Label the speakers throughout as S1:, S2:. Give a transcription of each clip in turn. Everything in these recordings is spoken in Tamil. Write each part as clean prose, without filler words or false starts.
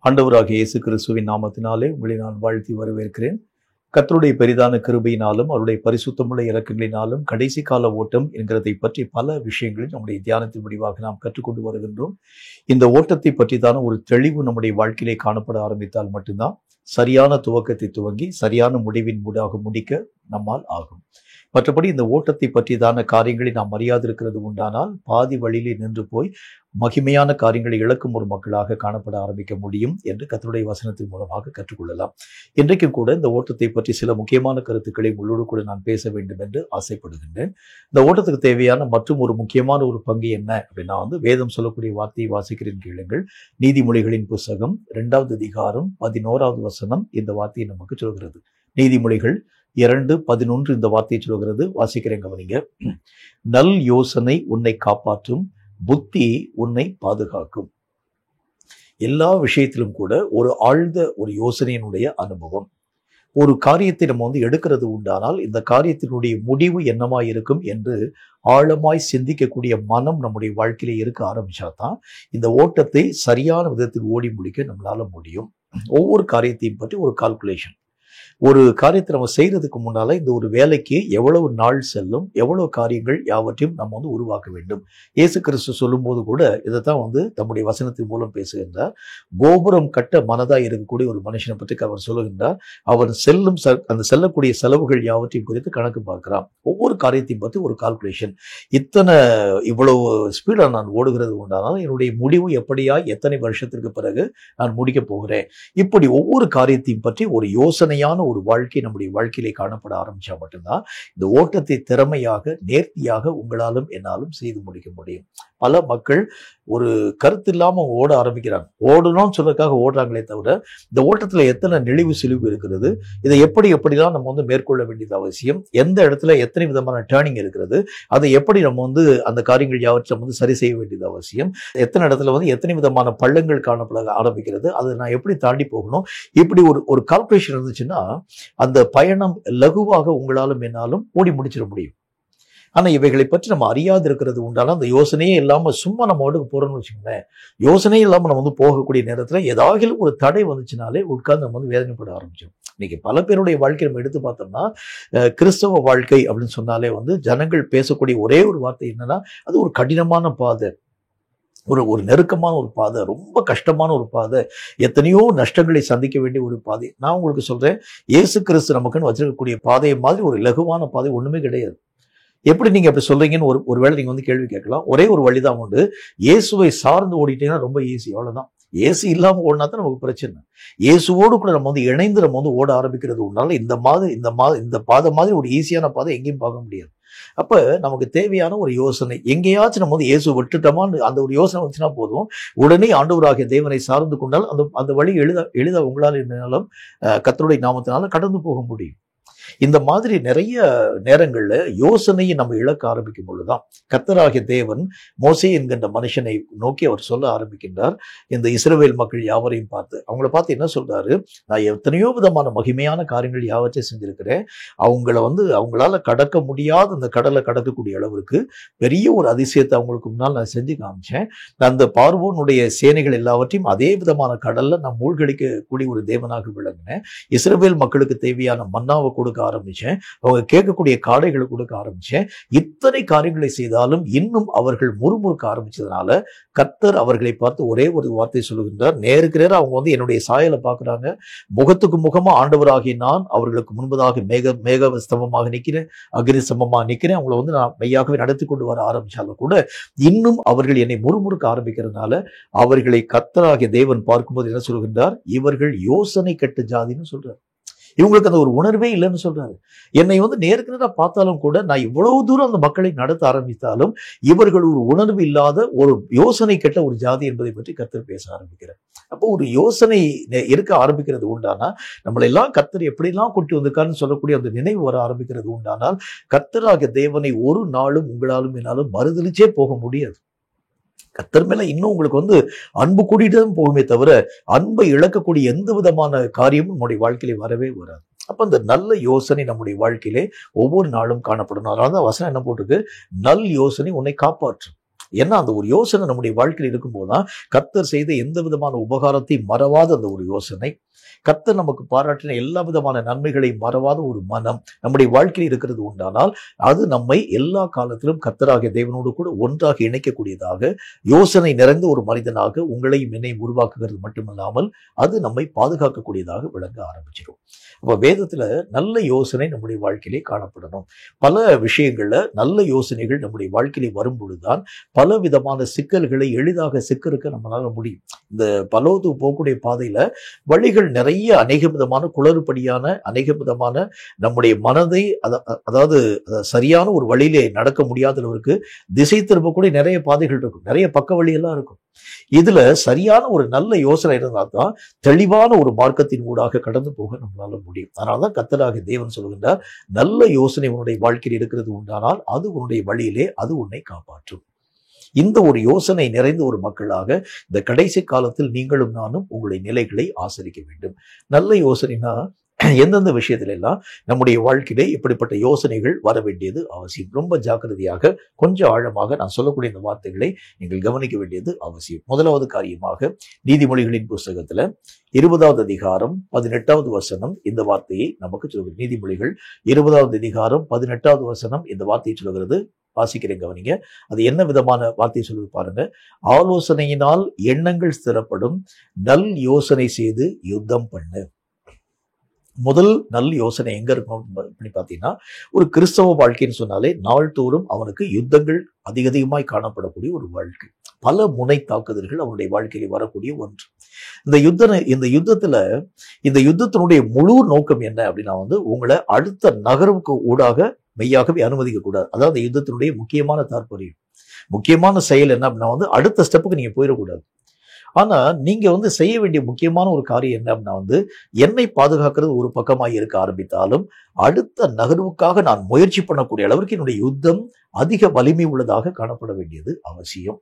S1: ஆண்டவராகிய இயேசு கிறிஸ்துவின் நாமத்தினாலே உங்களை நான் வாழ்த்தி வரவேற்கிறேன். கர்த்தருடைய பெரிதான கிருபையினாலும் அவருடைய பரிசுத்தமுள்ள இரக்கங்களினாலும் கடைசி கால ஓட்டம் என்கிறதை பற்றி பல விஷயங்களில் நம்முடைய தியானத்தின் முடிவாக நாம் கற்றுக்கொண்டு வருகின்றோம். இந்த ஓட்டத்தை பற்றிதான ஒரு தெளிவு நம்முடைய வாழ்க்கையிலே காணப்பட ஆரம்பித்தால் மட்டும்தான் சரியான துவக்கத்தை துவங்கி சரியான முடிவின் மூடாக முடிக்க நம்மால் ஆகும். மற்றபடி இந்த ஓட்டத்தை பற்றியதான காரியங்களை நாம் அறியாதிருக்கிறது உண்டானால் பாதி வழியிலே நின்று போய் மகிமையான காரியங்களை இழக்கும் ஒரு மக்களாக காணப்பட ஆரம்பிக்க முடியும் என்று கர்த்தருடைய வசனத்தின் மூலமாக கற்றுக்கொள்ளலாம். இன்றைக்கும் கூட இந்த ஓட்டத்தை பற்றி சில முக்கியமான கருத்துக்களை உங்களோடு கூட நான் பேச வேண்டும் என்று ஆசைப்படுகின்றேன். இந்த ஓட்டத்துக்கு தேவையான மற்றும் ஒரு முக்கியமான ஒரு பங்கு என்ன அப்படின்னா வேதம் சொல்லக்கூடிய வார்த்தையை வாசிக்கிறேன் கேளுங்கள். நீதிமொழிகளின் புஸ்தகம் 2வது அதிகாரம் 11வது வசனம் இந்த வார்த்தையை நமக்கு சொல்கிறது. நீதிமொழிகள் 2:11 இந்த வார்த்தையை சொல்கிறது. வாசிக்கிறேன் கவனிங்க. நல் யோசனை உன்னை காப்பாற்றும், புத்தி உன்னை பாதுகாக்கும். எல்லா விஷயத்திலும் கூட ஒரு ஆழ்ந்த ஒரு யோசனையினுடைய அனுபவம். ஒரு காரியத்தை நம்ம எடுக்கிறது உண்டானால் இந்த காரியத்தினுடைய முடிவு என்னமாய் இருக்கும் என்று ஆழமாய் சிந்திக்கக்கூடிய மனம் நம்முடைய வாழ்க்கையில இருக்க ஆரம்பிச்சாதான் இந்த ஓட்டத்தை சரியான விதத்தில் ஓடி முடிக்க நம்மளால முடியும். ஒவ்வொரு காரியத்தையும் பற்றி ஒரு கால்குலேஷன். ஒரு காரியத்தை நம்ம செய்யறதுக்கு முன்னால இந்த ஒரு வேலைக்கு எவ்வளவு நாள் செல்லும், எவ்வளவு காரியங்கள் யாவற்றையும் நம்ம உருவாக்க வேண்டும். இயேசு கிறிஸ்து சொல்லும் போது கூட இதைத்தான் தம்முடைய வசனத்தின் மூலம் பேசுகின்றார். கோபுரம் கட்ட மனதாய் இருக்கக்கூடிய ஒரு மனுஷனை பற்றி அவர் சொல்லுகின்றார். அவர் செல்லும் அந்த செல்லக்கூடிய செலவுகள் யாவற்றையும் குறித்து கணக்கு பார்க்கிறான். ஒவ்வொரு காரியத்தையும் பற்றி ஒரு கால்குலேஷன். இவ்வளவு ஸ்பீடா நான் ஓடுகிறது உண்டானால் என்னுடைய முடிவு எப்படியா எத்தனை வருஷத்திற்கு பிறகு நான் முடிக்க போகிறேன். இப்படி ஒவ்வொரு காரியத்தையும் பற்றி ஒரு யோசனையான ஒரு வாழ்க்கை நம்முடைய வாழ்க்கையிலே காணப்பட ஆரம்பிச்சா மட்டும்தான் இந்த ஓட்டத்தை திறமையாக நேர்த்தியாக உங்களாலும் என்னாலும் செய்து முடிக்க முடியும். பல மக்கள் ஒரு கருத்து இல்லாம ஓட ஆரம்பிக்கிறாங்க. ஓடணும்னு சொல்றதுக்காக ஓடுறாங்களே தவிர இந்த ஓட்டத்துல எத்தனை நெளிவு சிலிவு இருக்கிறது, இதை எப்படிலாம் நம்ம மேற்கொள்ள வேண்டியது அவசியம், எந்த இடத்துல எத்தனை விதமான டேர்னிங் இருக்கிறது, அதை எப்படி நம்ம அந்த காரியங்கள் யாவற்றை சரி செய்ய வேண்டியது அவசியம், எத்தனை இடத்துல எத்தனை விதமான பள்ளங்கள் காணப்பட ஆரம்பிக்கிறது, அதை நான் எப்படி தாண்டி போகணும். இப்படி ஒரு கால்குலேஷன் இருந்துச்சுன்னா அந்த பயணம் லகுவாக உங்களாலும் என்னாலும் ஓடி முடிச்சிட முடியும். ஆனா இவைகளை பற்றி நம்ம அறியாது இருக்கிறது உண்டாலும் அந்த யோசனையே இல்லாம சும்மா நம்ம ஓடுக்கு போறோம்னு வச்சுக்கோங்களேன். யோசனையே இல்லாம நம்ம போகக்கூடிய நேரத்துல ஏதாவது ஒரு தடை வந்துச்சுனாலே உட்கார்ந்து நம்ம வேதனைப்பட ஆரம்பிச்சோம். இன்னைக்கு பல பேருடைய வாழ்க்கை நம்ம எடுத்து பார்த்தோம்னா கிறிஸ்தவ வாழ்க்கை அப்படின்னு சொன்னாலே ஜனங்கள் பேசக்கூடிய ஒரே ஒரு வார்த்தை என்னன்னா அது ஒரு கடினமான பாதை, ஒரு நெருக்கமான ஒரு பாதை, ரொம்ப கஷ்டமான ஒரு பாதை, எத்தனையோ நஷ்டங்களை சந்திக்க வேண்டிய ஒரு பாதை. நான் உங்களுக்கு சொல்றேன், இயேசு கிறிஸ்து நமக்குன்னு வச்சிருக்கக்கூடிய பாதையை மாதிரி ஒரு லகுவான பாதை ஒண்ணுமே கிடையாது. எப்படி நீங்க அப்படி சொல்றீங்கன்னு ஒருவேளை நீங்க கேள்வி கேட்கலாம். ஒரே ஒரு வழிதான் உண்டு. இயேசுவை சார்ந்து ஓடிட்டீங்கன்னா ரொம்ப ஈஸி, அவ்வளவுதான். இயேசு இல்லாம ஓடினா தான் நமக்கு பிரச்சனை. இயேசுவோடு கூட நம்ம இணைந்து நம்ம ஓட ஆரம்பிக்கிறது உண்டால இந்த பாதை மாதிரி ஒரு ஈஸியான பாதை எங்கேயும் பார்க்க முடியாது. அப்ப நமக்கு தேவையான ஒரு யோசனை, எங்கேயாச்சும் நம்ம இயேசு விட்டுட்டோமான்னு அந்த ஒரு யோசனை வந்துச்சுன்னா போதும், உடனே ஆண்டவராகிய தேவனை சார்ந்து கொண்டால் அந்த வழி எளிதா உங்களால் என்னாலும் கர்த்தருடைய நாமத்தினால கடந்து போக முடியும். இந்த மாதிரி நிறைய நேரங்கள்ல யோசனையை நம்ம இழக்க ஆரம்பிக்கும் பொழுதுதான் கர்த்தராகிய தேவன் மோசே என்கின்ற மனுஷனை நோக்கி அவர் சொல்ல ஆரம்பிக்கின்றார். இந்த இஸ்ரவேல் மக்கள் யாவரையும் பார்த்து அவங்கள என்ன சொல்றாரு, நான் எத்தனையோ விதமான மகிமையான காரியங்கள் யாவற்றையும் செஞ்சிருக்கிறேன். அவங்களால கடக்க முடியாத அந்த கடலை கடக்கக்கூடிய அளவிற்கு பெரிய ஒரு அதிசயத்தை அவங்களுக்கு முன்னால் நான் செஞ்சு காமிச்சேன். அந்த பார்வோனுடைய சேனைகள் எல்லாவற்றையும் அதே விதமான கடல்ல நான் மூழ்கடிக்க கூடிய ஒரு தேவனாக விளங்கினேன். இஸ்ரவேல் மக்களுக்கு தேவையான மன்னாவை கொடுக்க ஆரம்பிச்சேன். அவங்க கேட்கக்கூடிய காடைகளை கொடுக்க ஆரம்பிச்சேன். இத்தனை காரியங்களை செய்தாலும் இன்னும் அவர்கள் முறுமுறுக்க ஆரம்பிச்சதுனால கர்த்தர் அவர்களை பார்த்து ஒரே ஒரு வார்த்தை சொல்லுகின்றார். நேருக்கு நேரம் அவங்க என்னுடைய சாயலை பார்க்கிறாங்க. முகத்துக்கு முகமா ஆண்டவராகிய நான் அவர்களுக்கு முன்பதாக மேக ஸ்தம்பமாக நிற்கிறேன், அக்னி ஸ்தம்பமாக நிற்கிறேன். அவங்களை நான் மெய்யாகவே நடத்தி கொண்டு வர ஆரம்பிச்சாலும் கூட இன்னும் அவர்கள் என்னை முறுமுறுக்க ஆரம்பிக்கிறதுனால அவர்களை கர்த்தராகிய தேவன் பார்க்கும்போது என்ன சொல்கின்றார், இவர்கள் யோசனை கெட்ட ஜாதின்னு சொல்றார். இவங்களுக்கு அந்த ஒரு உணர்வே இல்லைன்னு சொல்றாரு. என்னை நேருக்கு நேரா பார்த்தாலும் கூட நான் இவ்வளவு தூரம் அந்த மக்களை நடத்த ஆரம்பித்தாலும் இவர்கள் ஒரு உணர்வு இல்லாத ஒரு யோசனை கெட்ட ஒரு ஜாதி என்பதை பற்றி கர்த்தர் பேச ஆரம்பிக்கிறார். அப்போ ஒரு யோசனை இருக்க ஆரம்பிக்கிறது உண்டானா நம்மளை எல்லாம் கர்த்தர் எப்படிலாம் கொண்டு வந்திருக்காருன்னு சொல்லக்கூடிய அந்த நினைவு வர ஆரம்பிக்கிறது உண்டானால் கர்த்தராகிய தேவனை ஒரு நாளும் உங்களாலும் என்னாலும் மறுதலிச்சே போக முடியாது. கர்த்தர் மேல இன்னும் உங்களுக்கு அன்பு கூட்டிட்டு தான் போகுமே தவிர அன்பை இழக்கக்கூடிய எந்த விதமான காரியமும் நம்முடைய வாழ்க்கையிலே வரவே வராது. அப்ப அந்த நல்ல யோசனை நம்முடைய வாழ்க்கையிலே ஒவ்வொரு நாளும் காணப்படணும். அதனால தான் வசனம் என்ன போட்டிருக்கு, நல் யோசனை உன்னை காப்பாற்றும். ஏன்னா அந்த ஒரு யோசனை நம்முடைய வாழ்க்கையில் இருக்கும்போது தான் கர்த்தர் செய்த எந்த விதமான உபகாரத்தை மறவாத அந்த ஒரு யோசனை, கர்த்தர் நமக்கு பாராட்டின எல்லா விதமான நன்மைகளை மறவாத ஒரு மனம் நம்முடைய வாழ்க்கையில் இருக்கிறது உண்டானால் அது நம்மை எல்லா காலத்திலும் கர்த்தராகிய தேவனோடு கூட ஒன்றாக இணைக்கக்கூடியதாக, யோசனை நிறைந்த ஒரு மனிதனாக உங்களையும் என்னையும் உருவாக்குகிறது மட்டுமல்லாமல் அது நம்மை பாதுகாக்கக்கூடியதாக விளங்க ஆரம்பிச்சிடும். அப்ப வேதத்துல நல்ல யோசனை நம்முடைய வாழ்க்கையிலே காணப்படணும். பல விஷயங்கள்ல நல்ல யோசனைகள் நம்முடைய வாழ்க்கையிலே வரும் பொழுதுதான் பல விதமான சிக்கல்களை எளிதாக சிக்கறுக்க நம்மளால முடியும். இந்த பலோது போகக்கூடிய பாதையில வழிகள் நிறைய அநேக விதமான குளறுபடியான அநேக விதமான நம்முடைய மனதை அதாவது சரியான ஒரு வழியிலே நடக்க முடியாத அளவுக்கு திசை திரும்பக்கூடிய நிறைய பாதைகள் இருக்கும், நிறைய பக்க வழியெல்லாம் இருக்கும். இதுல சரியான ஒரு நல்ல யோசனை இருந்தால் தான் தெளிவான ஒரு மார்க்கத்தின் ஊடாக கடந்து போக நம்மளால முடியும். அதனால்தான் கர்த்தராகிய தேவன் சொல்கின்றார், நல்ல யோசனை உன்னுடைய வாழ்க்கையில் இருக்கிறது உண்டானால் அது உன்னுடைய வழியிலே அது உன்னை காப்பாற்றும். இந்த ஒரு யோசனை நிறைந்த ஒரு மக்களாக இந்த கடைசி காலத்தில் நீங்களும் நானும் உங்களுடைய நிலைகளை ஆசரிக்க வேண்டும். நல்ல யோசனைனா எந்தெந்த விஷயத்துல எல்லாம் நம்முடைய வாழ்க்கையிலே இப்படிப்பட்ட யோசனைகள் வர வேண்டியது அவசியம். ரொம்ப ஜாக்கிரதையாக கொஞ்சம் ஆழமாக நான் சொல்லக்கூடிய இந்த வார்த்தைகளை நீங்கள் கவனிக்க வேண்டியது அவசியம். முதலாவது காரியமாக நீதிமொழிகளின் புஸ்தகத்துல 20வது அதிகாரம் 18வது வசனம் இந்த வார்த்தையை நமக்கு சொல்கிறது. நீதிமொழிகள் 20வது அதிகாரம் 18வது வசனம் இந்த வார்த்தையை சொல்கிறது. வாசிக்கிறேன், கவனிங்க. அது என்ன விதமான வார்த்தை சொல்லுது பாருங்க. ஆலோசனையினால் எண்ணங்கள் ஸ்திரப்படும், நல் யோசனை செய்து யுத்தம் பண்ணு. முதல் நல்ல யோசனை எங்க இருக்கும் அப்படின்னு பார்த்தீங்கன்னா, ஒரு கிறிஸ்தவ வாழ்க்கைன்னு சொன்னாலே நாள்தோறும் அவனுக்கு யுத்தங்கள் அதிகமாய் காணப்படக்கூடிய ஒரு வாழ்க்கை, பல முனை தாக்குதல்கள் அவனுடைய வாழ்க்கையில் வரக்கூடிய ஒன்று. இந்த யுத்தத்தினுடைய முழு நோக்கம் என்ன அப்படின்னா உங்களை அடுத்த நகர்வுக்கு ஊடாக மெய்யாகவே அனுமதிக்க கூடாது. அதாவது யுத்தத்தினுடைய முக்கியமான தாற்பயம், முக்கியமான செயல் என்ன அப்படின்னா அடுத்த ஸ்டெப்புக்கு நீங்க போயிடக்கூடாது. ஆனா நீங்க செய்ய வேண்டிய முக்கியமான ஒரு காரியம் என்ன அப்படின்னா என்னை பாதுகாக்கிறது ஒரு பக்கமாக இருக்க ஆரம்பித்தாலும் அடுத்த நகர்வுக்காக நான் முயற்சி பண்ணக்கூடிய அளவிற்கு என்னுடைய யுத்தம் அதிக வலிமை உள்ளதாக காணப்பட வேண்டியது அவசியம்.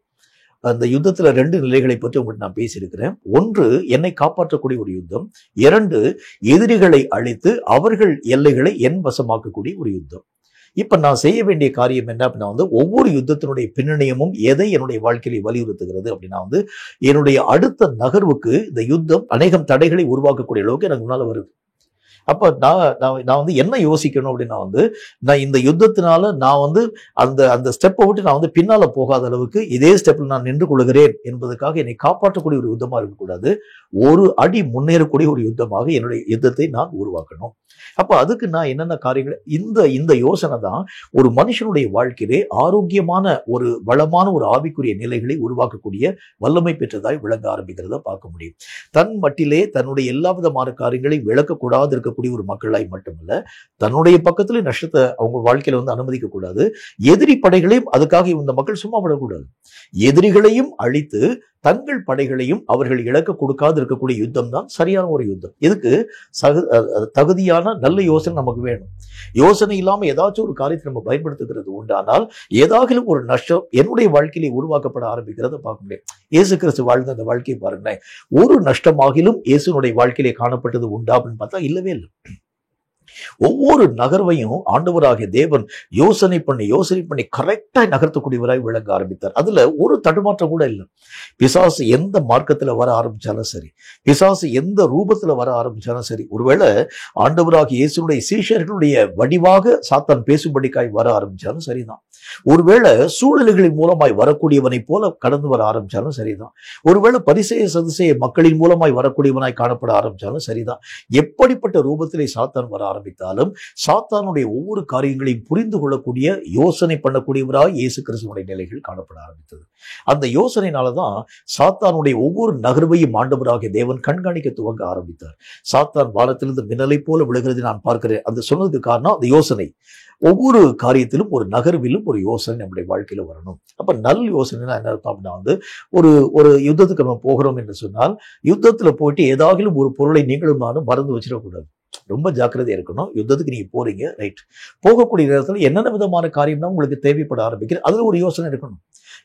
S1: அந்த யுத்தத்துல 2 நிலைகளை பற்றி உங்களுக்கு நான் பேசியிருக்கிறேன். ஒன்று, என்னை காப்பாற்றக்கூடிய ஒரு யுத்தம். 2, எதிரிகளை அழித்து அவர்கள் எல்லைகளை என் வசமாக்கக்கூடிய ஒரு யுத்தம். இப்ப நான் செய்ய வேண்டிய காரியம் என்ன அப்படின்னா ஒவ்வொரு யுத்தத்தினுடைய பின்னணியமும் எதை என்னுடைய வாழ்க்கையை வலியுறுத்துகிறது அப்படின்னா என்னுடைய அடுத்த நகர்வுக்கு இந்த யுத்தம் அநேகம் தடைகளை உருவாக்கக்கூடிய அளவுக்கு எனக்கு முன்னால வருது. அப்ப நான் என்ன யோசிக்கணும் அப்படின்னா நான் இந்த யுத்தத்தினால நான் அந்த ஸ்டெப்பை விட்டு நான் பின்னால போகாத அளவுக்கு இதே ஸ்டெப்ல நான் நின்று கொள்கிறேன் என்பதற்காக என்னை காப்பாற்றக்கூடிய ஒரு யுத்தமா இருக்கக்கூடாது. ஒரு அடி முன்னேறக்கூடிய ஒரு யுத்தமாக என்னுடைய யுத்தத்தை நான் உருவாக்கணும். அப்ப அதுக்கு நான் என்னென்ன காரியங்கள், இந்த யோசனை தான் ஒரு மனுஷனுடைய வாழ்க்கையிலே ஆரோக்கியமான ஒரு வளமான ஒரு ஆவிக்குரிய நிலைகளை உருவாக்கக்கூடிய வல்லமை பெற்றதாய் விளங்க ஆரம்பிக்கிறத பார்க்க முடியும். தன் மட்டிலே தன்னுடைய எல்லா விதமான காரியங்களை விளக்கக்கூடாது இருக்கக்கூடிய ஒரு மக்களாய் மட்டுமல்ல, தன்னுடைய பக்கத்திலே நஷ்டத்தை அவங்க வாழ்க்கையில அனுமதிக்க கூடாது. எதிரி படைகளையும் அதுக்காக இந்த மக்கள் சும்மா விடக்கூடாது. எதிரிகளையும் அழித்து தங்கள் படைகளையும் அவர்கள் இழக்க கொடுக்காது இருக்கக்கூடிய யுத்தம் தான் சரியான ஒரு யுத்தம். இதுக்கு தகுதியான நல்ல யோசனை நமக்கு வேணும். யோசனை இல்லாம ஏதாச்சும் ஒரு காரியத்தை நம்ம பயன்படுத்துகிறது உண்டானால் ஏதாகிலும் ஒரு நஷ்டம் என்னுடைய வாழ்க்கையிலே உருவாக்கப்பட ஆரம்பிக்கிறத பார்க்க முடியும். இயேசு கிறிஸ்து வாழ்ந்த அந்த வாழ்க்கையை பாருங்களேன். ஒரு நஷ்டமாகிலும் இயேசுனுடைய வாழ்க்கையிலே காணப்பட்டது உண்டா அப்படின்னு பார்த்தா இல்லவே இல்லை. ஒவ்வொரு நகர்வையும் ஆண்டவராகிய தேவன் யோசனை பண்ணி கரெக்டா நகர்த்தக்கூடியவராய் விளங்க ஆரம்பித்தார். அதுல ஒரு தடுமாற்றம் கூட இல்லை. பிசாசு எந்த மார்க்கத்துல வர ஆரம்பிச்சாலும் சரி, பிசாசு எந்த ரூபத்துல வர ஆரம்பிச்சாலும் சரி, ஒருவேளை ஆண்டவராகிய இயேசுனுடைய சீஷர்களுடைய வடிவாக சாத்தான் பேசும்படிக்காய் வர ஆரம்பிச்சாலும் சரிதான், ஒருவேளை சூழ்நிலைகளின் மூலமாய் வரக்கூடியவனை போல கடந்து வர ஆரம்பிச்சாலும் சரிதான், ஒருவேளை பரிசேய சதுசேய மக்களின் மூலமாய் வரக்கூடியவனாய் காணப்பட ஆரம்பிச்சாலும் சரிதான், எப்படிப்பட்ட ரூபத்திலே சாத்தான் வர ஆரம்பித்தாலும் சாத்தானுடைய ஒவ்வொரு காரியங்களையும் புரிந்து கொள்ளக்கூடிய யோசனை பண்ணக்கூடியவராய் இயேசு கிறிஸ்துவினுடைய நிலைகள் காணப்பட ஆரம்பித்தது. அந்த யோசனையினாலதான் சாத்தானுடைய ஒவ்வொரு நகர்வையும் ஆண்டவராகிய தேவன் கண்காணிக்க துவங்க ஆரம்பித்தார். சாத்தான் வானத்திலிருந்து மின்னலை போல விழுகிறது நான் பார்க்கிறேன். அந்த சொன்னதுக்கு காரணம் அந்த யோசனை. ஒவ்வொரு காரியத்திலும் ஒரு நகர்விலும் ஒரு யோசனை நம்முடைய வாழ்க்கையில வரணும். அப்ப நல்ல யோசனைனா என்ன அர்த்தம் அப்படின்னா ஒரு யுத்தத்துக்கு நம்ம போகிறோம் என்று சொன்னால் யுத்தத்துல போயிட்டு ஏதாகிலும் ஒரு பொருளை நீங்களும் நானும் மறந்து வச்சிடக்கூடாது. ரொம்ப ஜாக்கிரதையா இருக்கணும். யுத்தத்துக்கு நீங்க போறீங்க, ரைட், போகக்கூடிய நேரத்துல என்னென்ன விதமான காரியம்னா உங்களுக்கு தேவைப்பட ஆரம்பிக்கிறது, அதுல ஒரு யோசனை இருக்கணும்.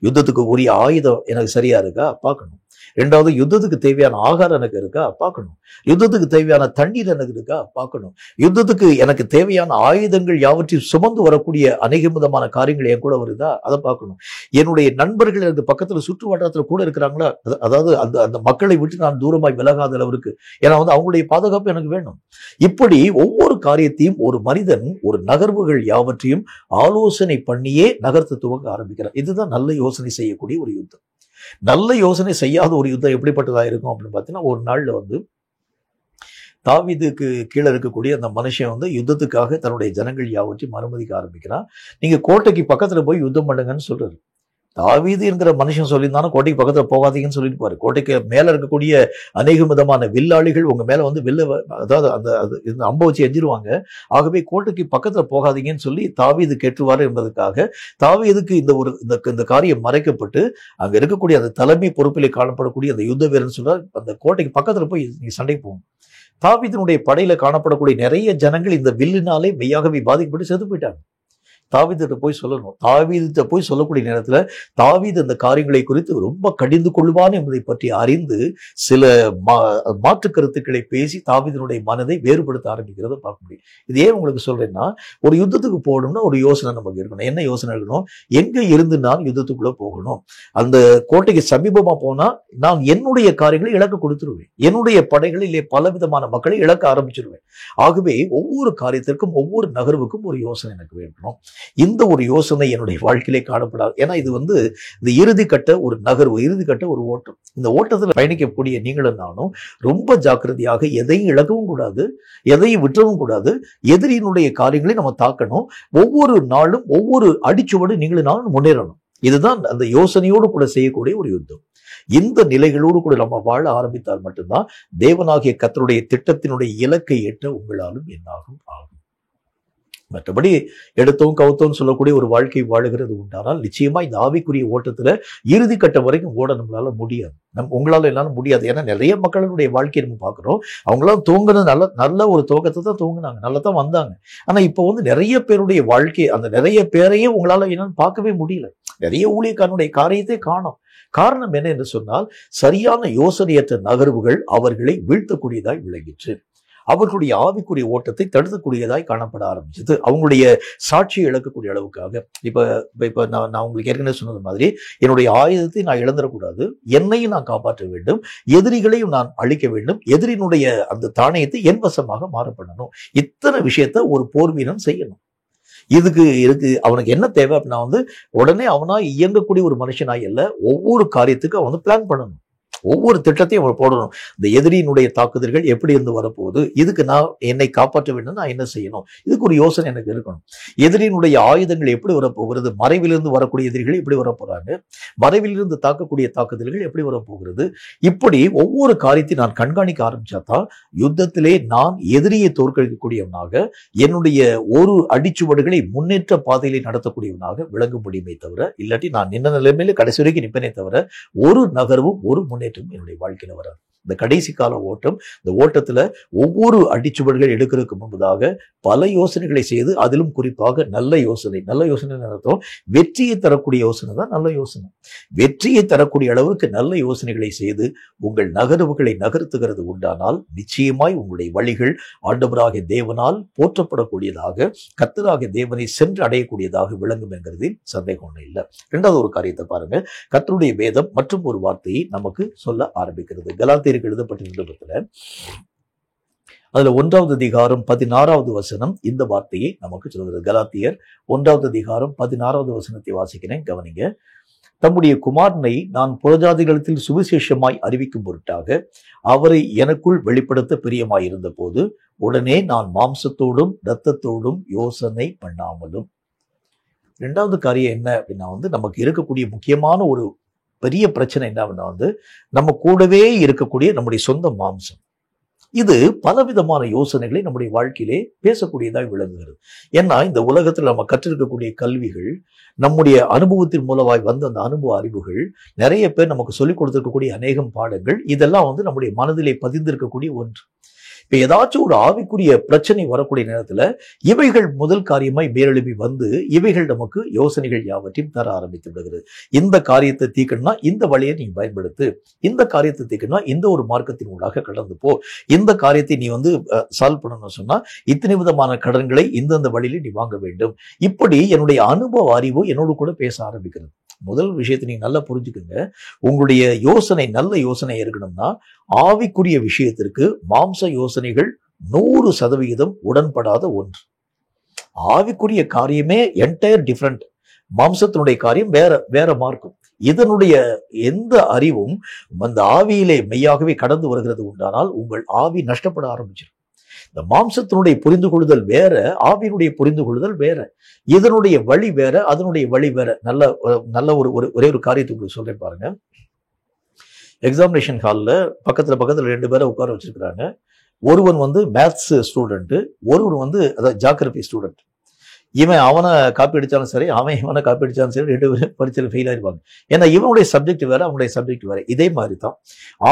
S1: யுத்தத்துக்கு உரிய ஆயுதம் எனக்கு சரியா இருக்கா பார்க்கணும். ரெண்டாவது, யுத்தத்துக்கு தேவையான ஆகாரம் எனக்கு இருக்கா பார்க்கணும். யுத்தத்துக்கு தேவையான தண்ணீர் எனக்கு இருக்கா பார்க்கணும். யுத்தத்துக்கு எனக்கு தேவையான ஆயுதங்கள் யாவற்றையும் சுமந்து வரக்கூடிய அநேக விதமான காரியங்கள் என் கூட வருதா அதை பார்க்கணும். என்னுடைய நண்பர்கள் எனக்கு பக்கத்துல சுற்று வட்டாரத்துல கூட இருக்கிறாங்களா, அதாவது அந்த அந்த மக்களை விட்டு நான் தூரமாய் விலகாத அளவிற்கு, ஏன்னா அவங்களுடைய பாதுகாப்பு எனக்கு வேணும். இப்படி ஒவ்வொரு காரியத்தையும் ஒரு மனிதன் ஒரு நகர்வுகள் யாவற்றையும் ஆலோசனை பண்ணியே நகர்த்த துவங்க ஆரம்பிக்கிறார். இதுதான் நல்ல யோசனை செய்யக்கூடிய ஒரு யுத்தம். நல்ல யோசனை செய்யாத ஒரு யுத்தம் எப்படிப்பட்டதா இருக்கும் அப்படின்னு பார்த்தீங்கன்னா, ஒரு நாள்ல தாவீதுக்கு கீழே இருக்கக்கூடிய அந்த மனுஷன் யுத்தத்துக்காக தன்னுடைய ஜனங்கள் யாவற்றையும் அனுமதிக்க ஆரம்பிக்கிறான். நீங்க கோட்டைக்கு பக்கத்துல போய் யுத்தம் பண்ணுங்கன்னு சொல்றாரு. தாவீது என்கிற மனுஷன் சொல்லியிருந்தானா கோட்டைக்கு பக்கத்துல போகாதீங்கன்னு சொல்லிட்டு பாரு. கோட்டைக்கு மேல இருக்கக்கூடிய அநேக விதமான வில்லாளிகள் உங்க மேல வில்ல, அதாவது அந்த அம்பை வச்சு எஞ்சிருவாங்க. ஆகவே கோட்டைக்கு பக்கத்துல போகாதீங்கன்னு சொல்லி தாவீது கேட்டுவாரு என்பதற்காக தாவீதுக்கு இந்த காரியம் மறைக்கப்பட்டு அங்க இருக்கக்கூடிய அந்த தலைமை பொறுப்பிலே காணப்படக்கூடிய அந்த யுத்த வீரன் சொல்றார், அந்த கோட்டைக்கு பக்கத்துல போய் நீ சண்டைக்கு போகும். தாவீதினுடைய படையில காணப்படக்கூடிய நிறைய ஜனங்கள் இந்த வில்லினாலே மெய்யாகவே பாதிக்கப்பட்டு செத்து போயிட்டாங்க. தாவீதுகிட்ட போய் சொல்லணும். தாவீதுகிட்ட போய் சொல்லக்கூடிய நேரத்துல தாவீது அந்த காரியங்களை குறித்து ரொம்ப கடிந்து கொள்வான் என்பதை பற்றி அறிந்து சில மாற்று கருத்துக்களை பேசி தாவீதினுடைய மனதை வேறுபடுத்த ஆரம்பிக்கிறத பார்க்க முடியும். இது ஏன் உங்களுக்கு சொல்றேன்னா, ஒரு யுத்தத்துக்கு போகணும்னா ஒரு யோசனை நமக்கு இருக்கணும். என்ன யோசனை இருக்கணும்? எங்க இருந்து நான் யுத்தத்துக்குள்ள போகணும்? அந்த கோட்டைக்கு சமீபமா போனா நான் என்னுடைய காரியங்களை இழக்க கொடுத்துருவேன். என்னுடைய படைகளிலே பலவிதமான மக்களை இழக்க ஆரம்பிச்சிருவேன். ஆகவே ஒவ்வொரு காரியத்திற்கும் ஒவ்வொரு நகர்வுக்கும் ஒரு யோசனை எனக்கு வேணும். இந்த ஒரு யோசனை என்னுடைய வாழ்க்கையிலே காணப்படாது. ஏன்னா இது இந்த இறுதிக்கட்ட ஒரு நகர்வு, இறுதிக்கட்ட ஒரு ஓட்டம். இந்த ஓட்டத்தில் பயணிக்கக்கூடிய நீங்களும் நானும் ரொம்ப ஜாக்கிரதையாக எதையும் இழக்கவும் கூடாது, எதையும் விட்டுறவும் கூடாது. எதிரியினுடைய காரியங்களை நம்ம தாக்கணும். ஒவ்வொரு நாளும் ஒவ்வொரு அடிச்சுவடு நீங்களும் நானும் முன்னேறணும். இதுதான் அந்த யோசனையோடு கூட செய்யக்கூடிய ஒரு யுத்தம். இந்த நிலைகளோடு கூட நம்ம வாழ ஆரம்பித்தால் மட்டும்தான் தேவனாகிய கர்த்தருடைய திட்டத்தினுடைய இலக்கை எட்ட உங்களாலும் என்னாகும் ஆகும். மற்றபடி எடுத்தோம் கவுத்தோம் சொல்லக்கூடிய ஒரு வாழ்க்கை வாழுகிறது உண்டானால் நிச்சயமா இந்த ஆவிக்குரிய ஓட்டத்துல இறுதி கட்டம் வரைக்கும் ஓட நம்மளால முடியாது. உங்களால என்னாலும் முடியாது. ஏன்னா நிறைய மக்களுடைய வாழ்க்கையை நம்ம பார்க்கிறோம். அவங்களாம் தூங்குறது நல்ல ஒரு துவக்கத்தை தான் தூங்குனாங்க, நல்லா தான் வந்தாங்க. ஆனா இப்போ நிறைய பேருடைய வாழ்க்கை, அந்த நிறைய பேரையும் உங்களால என்னன்னு பார்க்கவே முடியல. நிறைய ஊழியக்காரனுடைய காரியத்தை காணோம். காரணம் என்ன என்று சொன்னால், சரியான யோசனையற்ற நகர்வுகள் அவர்களை வீழ்த்தக்கூடியதாய் விளங்கிற்று. அவர்களுடைய ஆவிக்குரிய ஓட்டத்தை தடுக்கக்கூடியதாய் காணப்பட ஆரம்பிச்சது. அவங்களுடைய சாட்சியை இழக்கக்கூடிய அளவுக்காக இப்ப நான் உங்களுக்கு ஏற்கனவே சொன்னது மாதிரி, என்னுடைய ஆயுதத்தை நான் இழந்துடக்கூடாது, என்னையும் நான் காப்பாற்ற வேண்டும், எதிரிகளையும் நான் அழிக்க வேண்டும், எதிரினுடைய அந்த தானியத்தை என் வசமாக மாற பண்ணணும். இத்தனை விஷயத்த ஒரு போர் வீரன் செய்யணும். இதுக்கு அவனுக்கு என்ன தேவை அப்படின்னா, உடனே அவனா இயங்கக்கூடிய ஒரு மனுஷனாய் அல்ல, ஒவ்வொரு காரியத்துக்கும் அவன் பிளான் பண்ணணும். ஒவ்வொரு திட்டத்தையும் அவன் போடணும். இந்த எதிரியினுடைய தாக்குதல்கள் எப்படி இருந்து வரப்போகுது, இதுக்கு நான் என்னை காப்பாற்ற வேண்டும், நான் என்ன செய்யணும், இதுக்கு ஒரு யோசனை எனக்கு இருக்கணும். எதிரியினுடைய ஆயுதங்கள் எப்படி வரப்போகிறது, மறைவிலிருந்து வரக்கூடிய எதிரிகள் எப்படி வரப்போறாங்க, மறைவிலிருந்து தாக்கக்கூடிய தாக்குதல்கள் எப்படி வரப்போகிறது, இப்படி ஒவ்வொரு காரியத்தையும் நான் கண்காணிக்க ஆரம்பிச்சாதான் யுத்தத்திலே நான் எதிரியை தோற்கடிக்கக்கூடியவனாக, என்னுடைய ஒரு அடிச்சுவடுகளை முன்னேற்ற பாதையிலே நடத்தக்கூடியவனாக விளங்க முடியுமே தவிர, இல்லாட்டி நான் நின்ன நிலைமையில கடைசி வரைக்கும் நிற்பனே தவிர ஒரு நகர்வும் ஒரு முன்னேற்றம் என்னுடைய வாழ்க்கையில வராது. இந்த கடைசி கால ஓட்டம், இந்த ஓட்டத்துல ஒவ்வொரு அடிச்சுவடுகள் எடுக்கிறதுக்கு முன்பதாக பல யோசனைகளை செய்து, அதிலும் குறிப்பாக நல்ல யோசனை நடத்தும். வெற்றியை தரக்கூடிய யோசனை தான் நல்ல யோசனை. வெற்றியை தரக்கூடிய அளவுக்கு நல்ல யோசனைகளை செய்து உங்கள் நகர்வுகளை நகர்த்துகிறது உண்டானால் நிச்சயமாய் உங்களுடைய வழிகள் ஆண்டவராகிய தேவனால் போற்றப்படக்கூடியதாக, கர்த்தராகிய தேவனை சென்று அடையக்கூடியதாக விளங்கும் என்கிறதில் சந்தேகம் ஒன்றும் இல்லை. இரண்டாவது ஒரு காரியத்தை பாருங்க. கர்த்தருடைய வேதம் மற்றும் ஒரு வார்த்தையை நமக்கு சொல்ல ஆரம்பிக்கிறது. கலாத்தியருக்கு எழுதப்பட்டிருந்த அதுல 1வது அதிகாரம் 16வது வசனம் இந்த வார்த்தையை நமக்கு சொல்கிறது. கலாத்தியர் 1வது அதிகாரம் 16வது வசனத்தை வாசிக்கிறேன், கவனிங்க. தம்முடைய குமாரனை நான் புறஜாதிகளில் சுவிசேஷமாய் அறிவிக்கும் பொருட்டாக அவரை எனக்குள் வெளிப்படுத்த பிரியமாய் இருந்த போது உடனே நான் மாம்சத்தோடும் இரத்தத்தோடும் யோசனை பண்ணாமலும். இரண்டாவது காரியம் என்ன அப்படின்னா, நமக்கு இருக்கக்கூடிய முக்கியமான ஒரு பெரிய பிரச்சனை என்ன அப்படின்னா, நம்ம கூடவே இருக்கக்கூடிய நம்முடைய சொந்த மாம்சம். இது பலவிதமான யோசனைகளை நம்முடைய வாழ்க்கையிலே பேசக்கூடியதாக விளங்குகிறது. ஏன்னா இந்த உலகத்தில் நம்ம கற்றிருக்கக்கூடிய கல்விகள், நம்முடைய அனுபவத்தின் மூலமாய் வந்த அந்த அனுபவ அறிவுகள், நிறைய பேர் நமக்கு சொல்லிக் கொடுத்திருக்கக்கூடிய அநேகம் பாடங்கள், இதெல்லாம் நம்முடைய மனதிலே பதிந்திருக்கக்கூடிய ஒன்று. இப்ப ஏதாச்சும் ஒரு ஆவிக்குரிய பிரச்சனை வரக்கூடிய நேரத்துல இவைகள் முதல் காரியமாய் மேலெழும்பி வந்து இவைகள் நமக்கு யோசனைகள் யாவற்றையும் தர ஆரம்பித்து விடுகிறது. இந்த காரியத்தை தீர்க்கணும்னா இந்த வழியை நீ பயன்படுத்து, இந்த காரியத்தை தீர்க்கணும்னா இந்த ஒரு மார்க்கத்தின் ஊடாக கடந்து போ, இந்த காரியத்தை நீ வந்து சால்வ் பண்ணணும்னு சொன்னா இத்தனை விதமான கடன்களை இந்தந்த வழியில நீ வாங்க வேண்டும். இப்படி என்னுடைய அனுபவ அறிவு என்னோடு கூட பேச ஆரம்பிக்கிறது. முதல் விஷயத்தை நீங்க நல்லா புரிஞ்சுக்குங்க. உங்களுடைய யோசனை நல்ல யோசனை இருக்கணும்னா ஆவிக்குரிய விஷயத்திற்கு மாம்ச யோசனைகள் 100% உடன்படாத ஒன்று. ஆவிக்குரிய காரியமே என்டையர் டிஃப்ரெண்ட். மாம்சத்தினுடைய காரியம் வேற வேற மார்க்கும். இதனுடைய எந்த அறிவும் அந்த ஆவியிலே மெய்யாகவே கடந்து வருகிறது உண்டானால் உங்கள் ஆவி நஷ்டப்பட ஆரம்பிச்சிடும். இந்த மாம்சத்தினுடைய புரிந்து கொள்ளுதல் வேற, ஆவியினுடைய புரிந்து கொள்ளுதல் வேற. இதனுடைய வழி வேற, அதனுடைய வழி வேற. நல்ல ஒரே ஒரு காரியத்தை உங்களுக்கு சொல்றேன் பாருங்க. எக்ஸாமினேஷன் ஹாலில் பக்கத்துல 2 பேரை உட்கார வச்சிருக்கிறாங்க. ஒருவன் வந்து மேத்ஸ் ஸ்டூடெண்ட், ஒருவன் வந்து அதாவது ஜியோகிராஃபி ஸ்டூடெண்ட். இவன் அவனை காப்பி அடிச்சாலும் சரி, அவன் இவனை காப்பி அடிச்சாலும் சரி, 2 பேரும் பரீட்சையில் ஃபெயில் ஆயிருப்பாங்க. ஏன்னா இவனுடைய சப்ஜெக்ட் வேற, அவனுடைய சப்ஜெக்ட் வேற. இதே மாதிரி தான்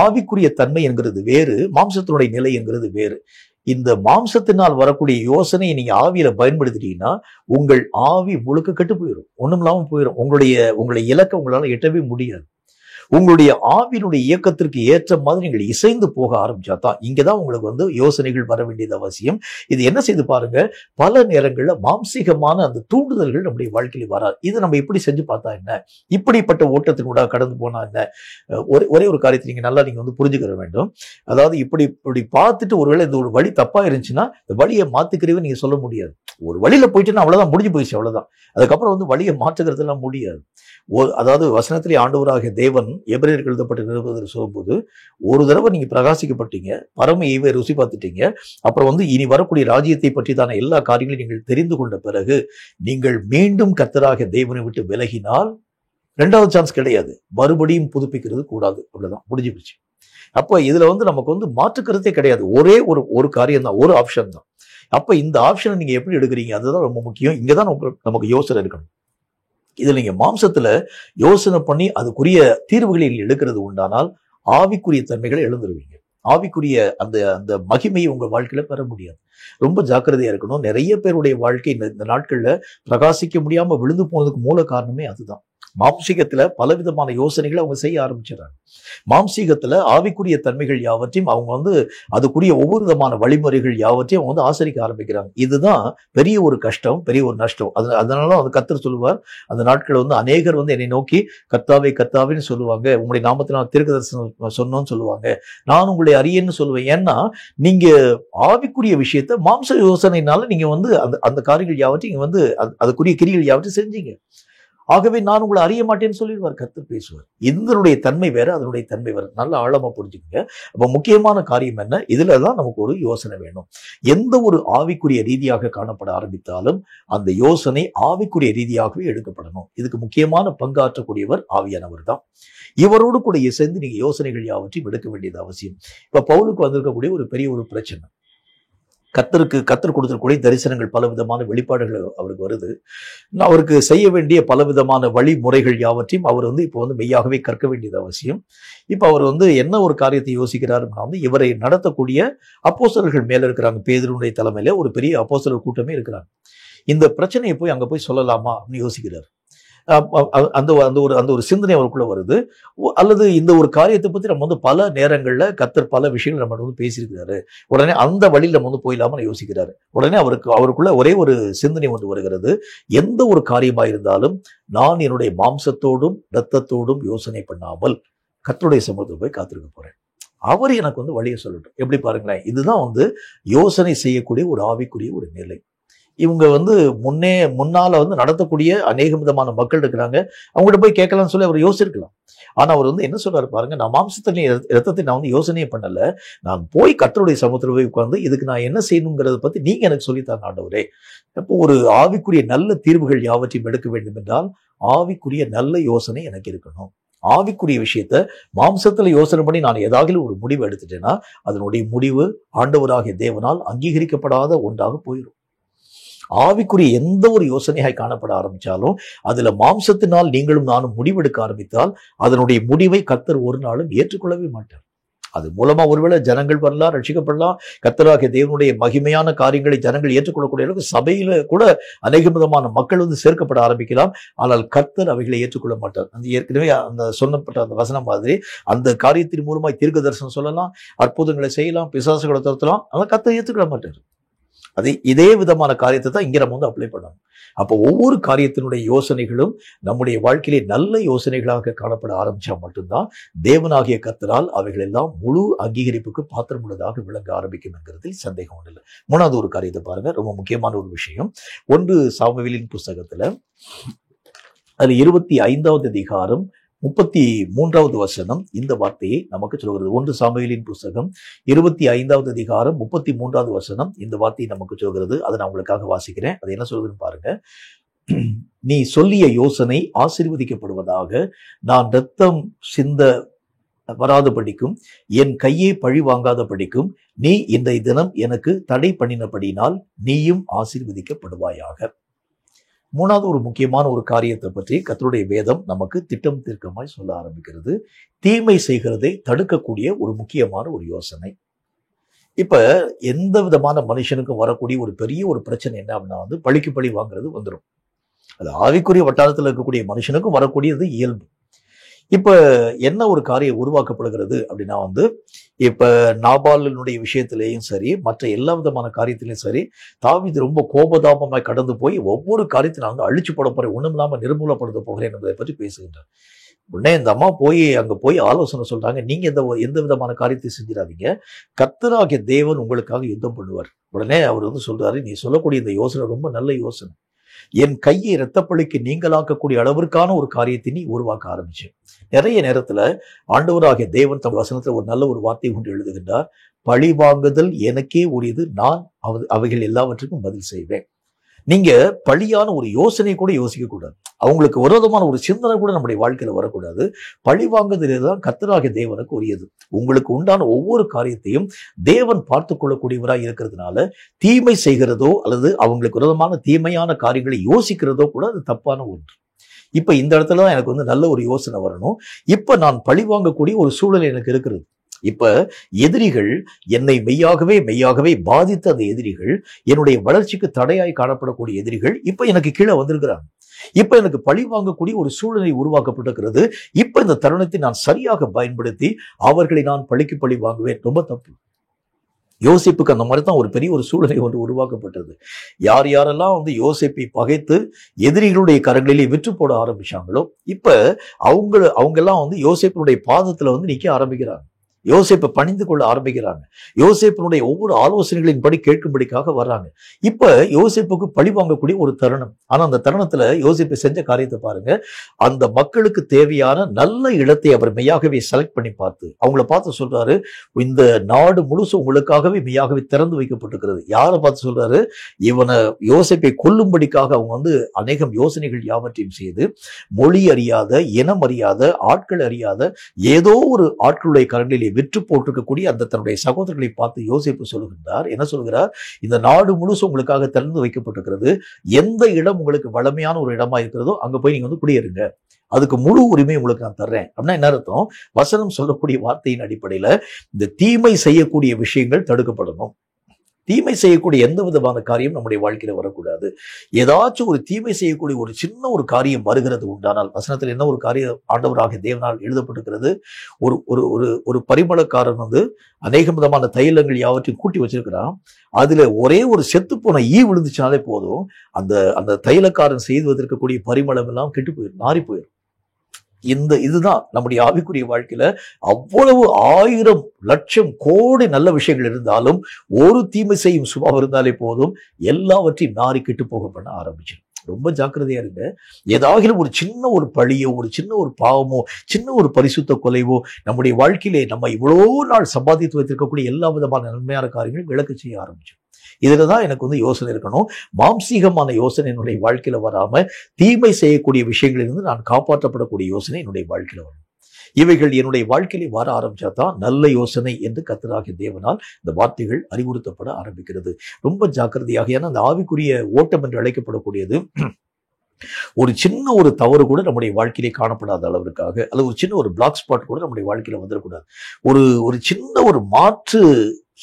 S1: ஆவிக்குரிய தன்மை என்கிறது வேறு, மாம்சத்தினுடைய நிலை என்கிறது வேறு. இந்த மாம்சத்தினால் வரக்கூடிய யோசனையை நீங்க ஆவியில பயன்படுத்திட்டீங்கன்னா உங்கள் ஆவி முழுக்க கெட்டு போயிடும், ஒண்ணும் இல்லாம போயிடும். உங்களுடைய இலக்கை உங்களால எட்டவே முடியாது. உங்களுடைய ஆவியினுடைய இயக்கத்திற்கு ஏற்ற மாதிரி நீங்கள் இசைந்து போக ஆரம்பிச்சாதான் இங்கதான் உங்களுக்கு வந்து யோசனைகள் வர வேண்டியது அவசியம். இது என்ன செய்து பாருங்க, பல நேரங்கள்ல மாம்சீகமான அந்த தூண்டுதல்கள் நம்முடைய வாழ்க்கையில் வராது. இது நம்ம இப்படி செஞ்சு பார்த்தா என்ன, இப்படிப்பட்ட ஓட்டத்தினூட கடந்து போனா என்ன. ஒரே ஒரு காரியத்தை நீங்க வந்து புரிஞ்சுக்கிற வேண்டும். அதாவது இப்படி பார்த்துட்டு ஒருவேளை இந்த ஒரு வழி தப்பா இருந்துச்சுன்னா இந்த வழியை மாத்துக்கிறவே நீங்க சொல்ல முடியாது. ஒரு வழியில போயிட்டுன்னா அவ்வளவுதான், முடிஞ்சு போயிடுச்சு, அவ்வளவுதான். அதுக்கப்புறம் வந்து வழியை மாற்றுகிறது எல்லாம் முடியாது. அதாவது வசனத்திலே ஆண்டவராகிய தேவன் எபிரேயருக்கு எழுதப்பட்ட நிருபத்தில் சொல்லும்போது, ஒரு தடவை நீங்க பிரகாசிக்கப்பட்டீங்க, பரம ஈவை ருசி பார்த்துட்டீங்க, அப்புறம் வந்து இனி வரக்கூடிய ராஜ்யத்தை பற்றிதான எல்லா காரியங்களையும் நீங்கள் தெரிந்து கொண்ட பிறகு நீங்கள் மீண்டும் கர்த்தராகிய தேவனை விட்டு விலகினால் 2வது சான்ஸ் கிடையாது, மறுபடியும் புதுப்பிக்கிறது கூடாது. அவ்வளவுதான், முடிஞ்சு போச்சு. அப்ப இதுல வந்து நமக்கு வந்து மாற்றுக்கிறதே கிடையாது. ஒரே ஒரு காரியம் தான், ஒரு ஆப்ஷன் தான். அப்ப இந்த ஆப்ஷனை நீங்க எப்படி எடுக்கிறீங்க, அதுதான் ரொம்ப முக்கியம். இங்கதான் நமக்கு யோசனை இருக்கணும். இதுல நீங்க மாம்சத்துல யோசனை பண்ணி அதுக்குரிய தீர்வுகளை எடுக்கிறது உண்டானால் ஆவிக்குரிய தன்மைகளை எழுந்துருவீங்க. ஆவிக்குரிய அந்த மகிமையை உங்க வாழ்க்கையில பெற முடியாது. ரொம்ப ஜாக்கிரதையா இருக்கணும். நிறைய பேருடைய வாழ்க்கை இந்த நாட்கள்ல பிரகாசிக்க முடியாம விழுந்து போனதுக்கு மூல காரணமே அதுதான். மாம்சீகத்துல பலவிதமான யோசனைகளை அவங்க செய்ய ஆரம்பிச்சிடறாங்க. மாம்சீகத்துல ஆவிக்குரிய தன்மைகள் யாவற்றையும் அவங்க வந்து அதுக்குரிய ஒவ்வொரு விதமான வழிமுறைகள் யாவற்றையும் அவங்க வந்து ஆசரிக்க ஆரம்பிக்கிறாங்க. இதுதான் பெரிய ஒரு கஷ்டம், பெரிய ஒரு நஷ்டம். அதனால வந்து கர்த்தர் சொல்லுவார், அந்த நாட்கள் வந்து அநேகர் வந்து என்னை நோக்கி கர்த்தாவே கர்த்தாவேன்னு சொல்லுவாங்க, உங்களுடைய நாமத்தில் நான் தீர்க்கதரிசனம் சொன்னோன்னு சொல்லுவாங்க, நான் உங்களை அறியேன்னு சொல்லுவேன். ஏன்னா நீங்க ஆவிக்குரிய விஷயத்த மாம்ச யோசனைனால நீங்க வந்து அந்த காரியங்கள் யாவற்றையும் நீங்க வந்து அதுக்குரிய கிரிகள் யாவற்றையும் செஞ்சீங்க. ஆகவே நான் உங்களை அறிய மாட்டேன்னு சொல்லிடுவார், கர்த்தர் பேசுவார். இதனுடைய தன்மை வேற, அதனுடைய தன்மை வேற. நல்ல ஆழமா புரிஞ்சுக்கங்க. அப்ப முக்கியமான காரியம் என்ன, இதுலதான் நமக்கு ஒரு யோசனை வேணும். எந்த ஒரு ஆவிக்குரிய ரீதியாக காணப்பட ஆரம்பித்தாலும் அந்த யோசனை ஆவிக்குரிய ரீதியாகவே எடுக்கப்படணும். இதுக்கு முக்கியமான பங்காற்றக்கூடியவர் ஆவியானவர் தான். இவரோடு கூட சேர்ந்து நீங்க யோசனைகள் யாவற்றையும் எடுக்க வேண்டியது அவசியம். இப்ப பவுலுக்கு வந்திருக்கக்கூடிய ஒரு பெரிய ஒரு பிரச்சனை, கர்த்தர் கொடுத்திருக்கூடிய தரிசனங்கள், பல விதமான வெளிப்பாடுகள் அவருக்கு வருது. அவருக்கு செய்ய வேண்டிய பல விதமான வழிமுறைகள் யாவற்றையும் அவர் வந்து இப்போ வந்து மெய்யாகவே கற்க வேண்டியது அவசியம். இப்ப அவர் வந்து என்ன ஒரு காரியத்தை யோசிக்கிறார் அப்படின்னா வந்து இவரை நடத்தக்கூடிய அப்போஸ்தலர்கள் மேல இருக்கிறாங்க. பேதுருடைய தலைமையில ஒரு பெரிய அப்போஸ்தலர் கூட்டமே இருக்கிறாங்க. இந்த பிரச்சனையை போய் அங்க போய் சொல்லலாமா அப்படின்னு யோசிக்கிறார். அந்த ஒரு சிந்தனை அவருக்குள்ள வருது. அல்லது இந்த ஒரு காரியத்தை பத்தி நம்ம வந்து பல நேரங்கள்ல கர்த்தர் பல விஷயங்கள் நம்ம வந்து பேசியிருக்கிறாரு, உடனே அந்த வழியில் நம்ம வந்து போயிடலாம யோசிக்கிறாரு. உடனே அவருக்குள்ள ஒரே ஒரு சிந்தனை வந்து வருகிறது, எந்த ஒரு காரியமா இருந்தாலும் நான் என்னுடைய மாம்சத்தோடும் இரத்தத்தோடும் யோசனை பண்ணாமல் கர்த்தருடைய சமூகத்தில் போய் காத்திருக்க போறேன். அவர் எனக்கு வந்து வழியை சொல்லட்டும். எப்படி பாருங்களேன், இதுதான் வந்து யோசனை செய்யக்கூடிய ஒரு ஆவிக்குரிய ஒரு நிலை. இவங்க வந்து முன்னால வந்து நடத்தக்கூடிய அநேக விதமான மக்கள் இருக்கிறாங்க, அவங்ககிட்ட போய் கேட்கலாம்னு சொல்லி அவர் யோசிச்சிருக்கலாம். ஆனா அவர் வந்து என்ன சொல்றாரு பாருங்க, நான் மாம்சத்தின் இரத்தத்தை நான் வந்து யோசனையே பண்ணல, நான் போய் கர்த்தருடைய சமூகத்தில் போய் உட்கார்ந்து இதுக்கு நான் என்ன செய்யணுங்கிறத பத்தி நீங்க எனக்கு சொல்லித்தாங்க ஆண்டவரே. அப்போ ஒரு ஆவிக்குரிய நல்ல தீர்வுகள் யாவற்றையும் எடுக்க வேண்டும் என்றால் ஆவிக்குரிய நல்ல யோசனை எனக்கு இருக்கணும். ஆவிக்குரிய விஷயத்த மாம்சத்துல யோசனை பண்ணி நான் ஏதாவது ஒரு முடிவு எடுத்துட்டேன்னா அதனுடைய முடிவு ஆண்டவராகிய தேவனால் அங்கீகரிக்கப்படாத ஒன்றாக போயிடும். ஆவிக்குரிய எந்த ஒரு யோசனையாய் காணப்பட ஆரம்பிச்சாலும் அதுல மாம்சத்தினால் நீங்களும் நானும் முடிவெடுக்க ஆரம்பித்தால் அதனுடைய முடிவை கர்த்தர் ஒரு நாளும் ஏற்றுக்கொள்ளவே மாட்டார். அது மூலமா ஒருவேளை ஜனங்கள் வரலாம், ரட்சிக்கப்படலாம். கர்த்தராகிய தேவனுடைய மகிமையான காரியங்களை ஜனங்கள் ஏற்றுக்கொள்ளக்கூடிய அளவுக்கு சபையில கூட அநேக விதமான மக்கள் சேர்க்கப்பட ஆரம்பிக்கலாம். ஆனால் கர்த்தர் அவைகளை ஏற்றுக்கொள்ள மாட்டார். அந்த ஏற்கனவே அந்த சொன்னப்பட்ட அந்த வசனம் மாதிரி அந்த காரியத்தின் மூலமாய் தீர்க்க தரிசனம் சொல்லலாம், அற்புதங்களை செய்யலாம், பிசாசுகளை துரத்தலாம், ஆனால் கர்த்தர் ஏற்றுக்கொள்ள மாட்டார். அது இதே விதமான காரியத்தை தான் இங்க நம்ம அப்ளை பண்ணணும். அப்போ ஒவ்வொரு காரியத்தினுடைய யோசனைகளும் நம்முடைய வாழ்க்கையிலே நல்ல யோசனைகளாக காணப்பட ஆரம்பிச்சா மட்டும்தான் தேவனாகிய கர்த்தரால் அவைகள் எல்லாம் முழு அங்கீகரிப்புக்கு பாத்திரமுள்ளதாக விளங்க ஆரம்பிக்கும் என்கிறதில் சந்தேகம் ஒன்றில்லை. மூணாவது ஒரு காரியத்தை பாருங்க, ரொம்ப முக்கியமான ஒரு விஷயம். 1 சாமுவேலின் புஸ்தகத்துல அது 25வது அதிகாரம் 33வது வசனம் இந்த வார்த்தையை நமக்கு சொல்கிறது. 1 சாமுவேலின் புஸ்தகம் 25வது அதிகாரம் 33வது வசனம் இந்த வார்த்தையை நமக்கு சொல்கிறது. அதை நான் உங்களுக்காக வாசிக்கிறேன். அது என்ன சொல்றதுன்னு பாருங்க. நீ சொல்லிய யோசனை ஆசீர்வதிக்கப்படுவதாக. நான் இரத்தம் சிந்த வராதபடிக்கும் என் கையை பழி வாங்காதபடிக்கும் நீ இந்த தினம் எனக்கு தடை பண்ணினபடினால் நீயும் ஆசீர்வதிக்கப்படுவாயாக. மூணாவது ஒரு முக்கியமான ஒரு காரியத்தை பற்றி கர்த்தருடைய வேதம் நமக்கு திட்டம் தீர்க்கமாய் சொல்ல ஆரம்பிக்கிறது. தீமை செய்கிறதை தடுக்கக்கூடிய ஒரு முக்கியமான ஒரு யோசனை. இப்ப எந்த விதமான மனுஷனுக்கும் வரக்கூடிய ஒரு பெரிய ஒரு பிரச்சனை என்ன அப்படின்னா பழிக்கு பழி வாங்குறது வந்துடும். அது ஆவிக்குரிய வட்டாரத்தில் இருக்கக்கூடிய மனுஷனுக்கும் வரக்கூடியது இயல்பு. இப்ப என்ன ஒரு காரியம் உருவாக்கப்படுகிறது அப்படின்னா இப்ப நாபாலினுடைய விஷயத்திலேயும் சரி, மற்ற எல்லா விதமான காரியத்திலையும் சரி, தாவீது ரொம்ப கோபதாபமாய் கடந்து போய் ஒவ்வொரு காரியத்தை நான் அழிச்சு போட போறேன், ஒண்ணும் இல்லாம நிர்மூலப்படுத்த போகிறேன் என்பதை பற்றி பேசுகின்றார். உடனே இந்த அம்மா அங்க போய் ஆலோசனை சொல்றாங்க, நீங்க எந்த விதமான காரியத்தை செஞ்சிடாதீங்க, கர்த்தராகிய தேவன் உங்களுக்காக யுத்தம் பண்ணுவார். உடனே அவர் சொல்றாரு, நீ சொல்லக்கூடிய இந்த யோசனை ரொம்ப நல்ல யோசனை. என் கையை இரத்தப்பழிக்கு நீங்களாக்கக்கூடிய அளவிற்கான ஒரு காரியத்தை நீ உருவாக்க ஆரம்பிச்சு. நிறைய நேரத்துல ஆண்டவராகிய தேவன் தம் வசனத்துல ஒரு நல்ல ஒரு வார்த்தை கொண்டு எழுதுகின்றார். பழி வாங்குதல் எனக்கே உரியது, நான் அவைகள் எல்லாவற்றுக்கும் பதில் செய்வேன். நீங்க பழியான ஒரு யோசனை கூட யோசிக்க கூடாது. அவங்களுக்கு விரோதமான ஒரு சிந்தனை கூட நம்முடைய வாழ்க்கையில வரக்கூடாது. பழி வாங்குதல்தான் கர்த்தராகிய தேவனுக்கு உரியது. உங்களுக்கு உண்டான ஒவ்வொரு காரியத்தையும் தேவன் பார்த்து கொள்ளக்கூடியவராய் இருக்கிறதுனால தீமை செய்கிறதோ அல்லது அவங்களுக்கு விரோதமான தீமையான காரியங்களை யோசிக்கிறதோ கூட அது தப்பான ஒன்று. இப்ப இந்த இடத்துலதான் எனக்கு நல்ல ஒரு யோசனை வரணும். இப்ப நான் பழி வாங்கக்கூடிய ஒரு சூழல் எனக்கு இருக்கிறது. இப்ப எதிரிகள் என்னை மெய்யாகவே பாதித்த அந்த எதிரிகள், என்னுடைய வளர்ச்சிக்கு தடையாய் காணப்படக்கூடிய எதிரிகள் இப்ப எனக்கு கீழே வந்திருக்கிறாங்க. இப்ப எனக்கு பழி வாங்கக்கூடிய ஒரு சூழ்நிலை உருவாக்கப்பட்டிருக்கிறது. இப்ப இந்த தருணத்தை நான் சரியாக பயன்படுத்தி அவர்களை நான் பழிக்கு பழி வாங்குவேன். ரொம்ப தப்பு. யோசேப்புக்கு அந்த மாதிரி தான் ஒரு பெரிய ஒரு சூழ்நிலை ஒன்று உருவாக்கப்பட்டது. யாரெல்லாம் யோசேப்பை பகைத்து எதிரிகளுடைய கரங்களிலே விற்று போட ஆரம்பிச்சாங்களோ இப்ப அவங்க எல்லாம் யோசேப்பினுடைய பாதத்துல நிக்க ஆரம்பிக்கிறாங்க. யோசேப்பை பணிந்து கொள்ள ஆரம்பிக்கிறாங்க. யோசேப்பினுடைய ஒவ்வொரு ஆலோசனைகளின் படி கேட்கும்படிக்காக வர்றாங்க. இப்ப யோசேப்புக்கு பழி வாங்கக்கூடிய ஒரு தருணம். ஆனா அந்த தருணத்துல யோசேப்பு செஞ்ச காரியத்தை பாருங்க. அந்த மக்களுக்கு தேவையான நல்ல இடத்தை அவர் மெய்யாகவே செலக்ட் பண்ணி பார்த்து அவங்கள பார்த்து சொல்றாரு, இந்த நாடு முழுசு உங்களுக்காகவே மெய்யாகவே திறந்து வைக்கப்பட்டிருக்கிறது. யாரை பார்த்து சொல்றாரு? இவனை யோசேப்பை கொல்லும்படிக்காக அவங்க அநேகம் யோசனைகள் யாவற்றையும் செய்து மொழி அறியாத, இனம் அறியாத, ஆட்கள் அறியாத ஏதோ ஒரு ஆட்களுடைய கரங்களிலே விற்று போட்டிருக்கக்கூடிய அந்த தன்னுடைய சகோதரர்களை பார்த்து யோசேப்பு சொல்லுகின்றார். என்ன சொல்கிறார்? இந்த நாடு முழுசும் உங்களுக்காக திறந்து வைக்கப்பட்டிருக்கிறது. எந்த இடம் உங்களுக்கு வளமையான ஒரு இடமா இருக்கிறதோ அங்க போய் நீங்க குடியேறுங்க. அதுக்கு முழு உரிமை உங்களுக்கு நான் தர்றேன். அப்படின்னா என்ன அர்த்தம்? வசனம் சொல்லக்கூடிய வார்த்தையின் அடிப்படையில இந்த தீமை செய்யக்கூடிய விஷயங்கள் தடுக்கப்படணும். தீமை செய்யக்கூடிய எந்த விதமான காரியம் நம்முடைய வாழ்க்கையில வரக்கூடாது. ஏதாச்சும் ஒரு தீமை செய்யக்கூடிய ஒரு சின்ன ஒரு காரியம் வருகிறது உண்டானால், வசனத்தில் என்ன ஒரு காரியம் ஆண்டவராகிய தேவனால் எழுதப்பட்டிருக்கிறது? ஒரு பரிமளக்காரன் அநேக விதமான தைலங்கள் யாவற்றையும் கூட்டி வச்சிருக்கிறான். அதுல ஒரே ஒரு செத்து போன ஈ விழுந்துச்சுனாலே போதும், அந்த தைலக்காரன் செய்து வந்திருக்கக்கூடிய பரிமளம் எல்லாம் கெட்டு போயிடும், நாரி போயிடும். இதுதான் நம்முடைய ஆவிக்குரிய வாழ்க்கையில அவ்வளவு 1000 லட்சம் கோடி நல்ல விஷயங்கள் இருந்தாலும் ஒரு தீமை செய்யும் சுபாவம் இருந்தாலே போதும், எல்லாவற்றையும் நாரி கெட்டு போக பண்ண ஆரம்பிச்சிடும். ரொம்ப ஜாக்கிரதையா இருங்க. ஏதாவது ஒரு சின்ன ஒரு பழியோ, ஒரு சின்ன ஒரு பாவமோ, சின்ன ஒரு பரிசுத்த கொலைவோ நம்முடைய வாழ்க்கையிலே நம்ம இவ்வளோ நாள் சம்பாதித்து வைத்திருக்கக்கூடிய எல்லா விதமான நன்மையான காரியங்களும் விளக்க செய்ய ஆரம்பிச்சோம். இதுலதான் எனக்கு யோசனை இருக்கணும். மாம்சீகமான யோசனை என்னுடைய வாழ்க்கையில வராம தீமை செய்யக்கூடிய விஷயங்களிலிருந்து நான் காப்பாற்றப்படக்கூடிய யோசனை என்னுடைய வாழ்க்கையில வரும். இவைகள் என்னுடைய வாழ்க்கையிலே வர ஆரம்பிச்சாதான் நல்ல யோசனை என்று கர்த்தராகிய தேவனால் இந்த வார்த்தைகள் அறிவுறுத்தப்பட ஆரம்பிக்கிறது. ரொம்ப ஜாக்கிரதையாக, ஏன்னா அந்த ஆவிக்குரிய ஓட்டம் என்று அழைக்கப்படக்கூடியது ஒரு சின்ன ஒரு தவறு கூட நம்முடைய வாழ்க்கையிலே காணப்படாத அளவிற்காக, அல்லது ஒரு சின்ன ஒரு பிளாக் ஸ்பாட் கூட நம்முடைய வாழ்க்கையில வந்துடக்கூடாது. ஒரு ஒரு சின்ன ஒரு மாற்று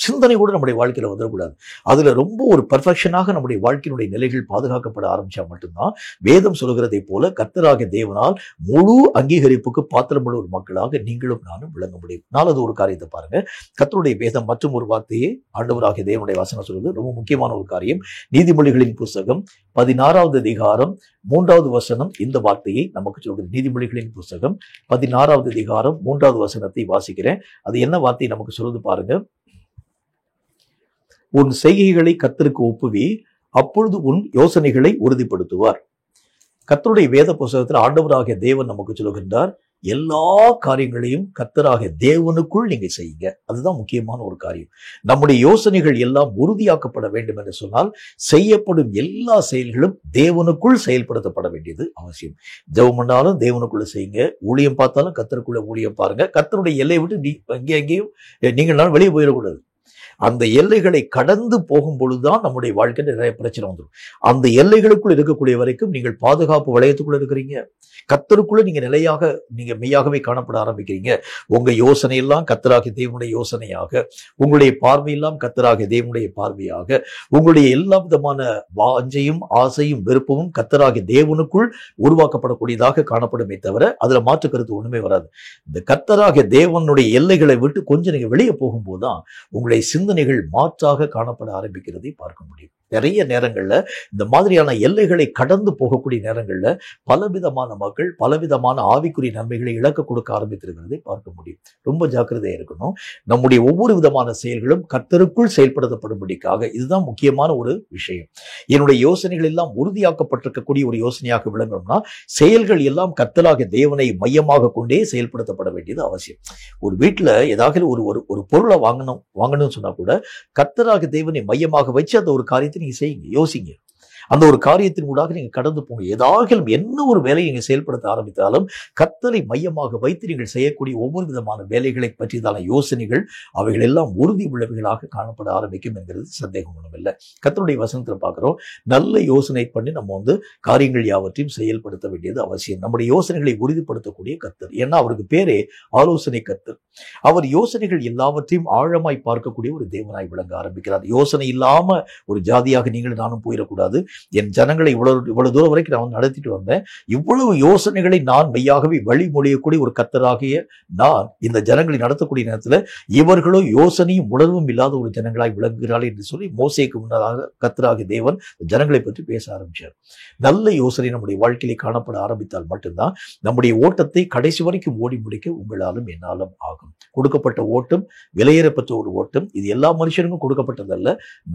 S1: சிந்தனை கூட நம்முடைய வாழ்க்கையில வந்துடக்கூடாது. அதுல ரொம்ப ஒரு பெர்ஃபெக்ஷனாக நம்முடைய வாழ்க்கையினுடைய நிலைகள் பாதுகாக்கப்பட ஆரம்பிச்சா மட்டும்தான் வேதம் சொல்கிறதை போல கர்த்தராகிய தேவனால் முழு அங்கீகரிப்புக்கு பாத்திரமுள்ள ஒரு மக்களாக நீங்களும் நானும் விளங்க முடியும். நாலாவது ஒரு காரியத்தை பாருங்க. கர்த்தருடைய வேதம் மற்றும் ஒரு வார்த்தையை ஆண்டவராகிய தேவனுடைய வசனம் சொல்வது ரொம்ப முக்கியமான ஒரு காரியம். நீதிமொழிகளின் புஸ்தகம் 16வது அதிகாரம் 3வது வசனம் இந்த வார்த்தையை நமக்கு சொல்கிறது. நீதிமொழிகளின் புஸ்தகம் 16வது அதிகாரம் 3வது வசனத்தை வாசிக்கிறேன். அது என்ன வார்த்தை நமக்கு சொல்லுது பாருங்க. உன் செய்கைகளை கர்த்தருக்கு ஒப்புவி, அப்பொழுது உன் யோசனைகளை உறுதிப்படுத்துவார். கர்த்தருடைய வேத புஸ்தகத்தில் ஆண்டவராகிய தேவன் நமக்கு சொல்லுகின்றார், எல்லா காரியங்களையும் கர்த்தராகிய தேவனுக்குள் நீங்க செய்யுங்க. அதுதான் முக்கியமான ஒரு காரியம். நம்முடைய யோசனைகள் எல்லாம் உறுதியாக்கப்பட வேண்டும் என்று சொன்னால் செய்யப்படும் எல்லா செயல்களும் தேவனுக்குள் செயல்படுத்தப்பட வேண்டியது அவசியம். ஜெபம் பண்ணாலும் தேவனுக்குள்ள செய்யுங்க, ஊழியம் பார்த்தாலும் கர்த்தருக்குள்ள ஊழியம் பாருங்க. கர்த்தருடைய எல்லையை விட்டு எங்கேயும் நீங்களாலும் வெளியே போயிடக்கூடாது. அந்த எல்லைகளை கடந்து போகும் பொழுதுதான் நம்முடைய வாழ்க்கையில் நிறைய பிரச்சனை வந்துடும். அந்த எல்லைகளுக்குள் இருக்கக்கூடிய வரைக்கும் நீங்கள் பாதுகாப்பு வளையத்துக்குள்ள இருக்கிறீங்க. கர்த்தருக்குள்ள நீங்க நிலையாக நீங்க மெய்யாகவே காணப்பட ஆரம்பிக்கிறீங்க. உங்க யோசனை எல்லாம் கர்த்தராகிய தேவனுடைய யோசனையாக, உங்களுடைய பார்வையெல்லாம் கர்த்தராகிய தேவனுடைய பார்வையாக, உங்களுடைய எல்லா விதமான வாஞ்சையும் ஆசையும் விருப்பமும் கர்த்தராகிய தேவனுக்குள் உருவாக்கப்படக்கூடியதாக காணப்படுமே தவிர அதுல மாற்று கருத்து ஒண்ணுமே வராது. இந்த கர்த்தராகிய தேவனுடைய எல்லைகளை விட்டு கொஞ்சம் நீங்க வெளியே போகும்போதுதான் உங்களுடைய சிந்தனைகள் மாற்றாக காணப்பட ஆரம்பிக்கிறதை பார்க்க முடியும். நிறைய நேரங்கள்ல இந்த மாதிரியான எல்லைகளை கடந்து போகக்கூடிய நேரங்கள்ல பலவிதமான மக்கள் பலவிதமான ஆவிக்குரிய நன்மைகளை இழக்க கொடுக்க ஆரம்பித்திருக்கிறதை பார்க்க முடியும். ரொம்ப ஜாக்கிரதையா இருக்கணும். நம்முடைய ஒவ்வொரு விதமான செயல்களும் கர்த்தருக்குள் செயல்படுத்தப்படும்படிக்காக இதுதான் முக்கியமான ஒரு விஷயம். என்னுடைய யோசனைகள் எல்லாம் உறுதியாக்கப்பட்டிருக்கக்கூடிய ஒரு யோசனையாக விளங்கணும்னா செயல்கள் எல்லாம் கர்த்தராகிய தேவனை மையமாக கொண்டே செயல்படுத்தப்பட வேண்டியது அவசியம். ஒரு வீட்டுல ஏதாவது ஒரு பொருளை வாங்கணும்னு சொன்னா கூட கர்த்தராகிய தேவனை மையமாக வச்சு அந்த ஒரு காரியத்தை நீங்க செய்யுங்க, யோசிங்க. அந்த ஒரு காரியத்தின் ஊடாக நீங்க கடந்து போங்க. ஏதாவது என்ன ஒரு வேலையை நீங்க செயல்படுத்த ஆரம்பித்தாலும் கர்த்தரை மையமாக வைத்து நீங்கள் செய்யக்கூடிய ஒவ்வொரு விதமான வேலைகளை பற்றியதான யோசனைகள் அவைகள் எல்லாம் உறுதி உள்ளவைகளாக காணப்பட ஆரம்பிக்கும் என்கிறது சந்தேகம் ஒன்றும் இல்லை. கர்த்தருடைய வசனத்தில் பார்க்கிறோம், நல்ல யோசனை பண்ணி நம்ம காரியங்கள் யாவற்றையும் செயல்படுத்த வேண்டியது அவசியம். நம்முடைய யோசனைகளை உறுதிப்படுத்தக்கூடிய கர்த்தர். ஏன்னா அவருக்கு பேரே ஆலோசனை கர்த்தர். அவர் யோசனைகள் எல்லாவற்றையும் ஆழமாய் பார்க்கக்கூடிய ஒரு தேவனாய் விளங்க ஆரம்பிக்கிறார். யோசனை இல்லாம ஒரு ஜாதியாக நீங்களும் நானும் போயிடக்கூடாது. என் ஜனங்களை இவ்வளவு தூரம் வரைக்கும் நான் நடத்திட்டு வந்தேன். இவ்வளவு யோசனைகளை நான் மெய்யாகவே வழிமொழியக்கூடிய ஒரு கர்த்தராகிய நான் இந்த ஜனங்களை நடத்தக்கூடிய நேரத்தில் இவர்களோ யோசனையும் உணர்வும் இல்லாத ஒரு ஜனங்களாய் விளங்குகிறாள் என்று சொல்லி மோசேக்கு முன்னதாக கர்த்தராகிய தேவன் ஜனங்களை பற்றி பேச ஆரம்பிச்சார். நல்ல யோசனை நம்முடைய வாழ்க்கையிலே காணப்பட ஆரம்பித்தால் மட்டும்தான் நம்முடைய ஓட்டத்தை கடைசி வரைக்கும் ஓடி முடிக்க உங்களாலும் என்னாலும் ஆகும். கொடுக்கப்பட்ட ஓட்டம் விலையேறப்பட்ட ஒரு ஓட்டம். இது எல்லா மனுஷனுக்கும் கொடுக்கப்பட்டதல்ல.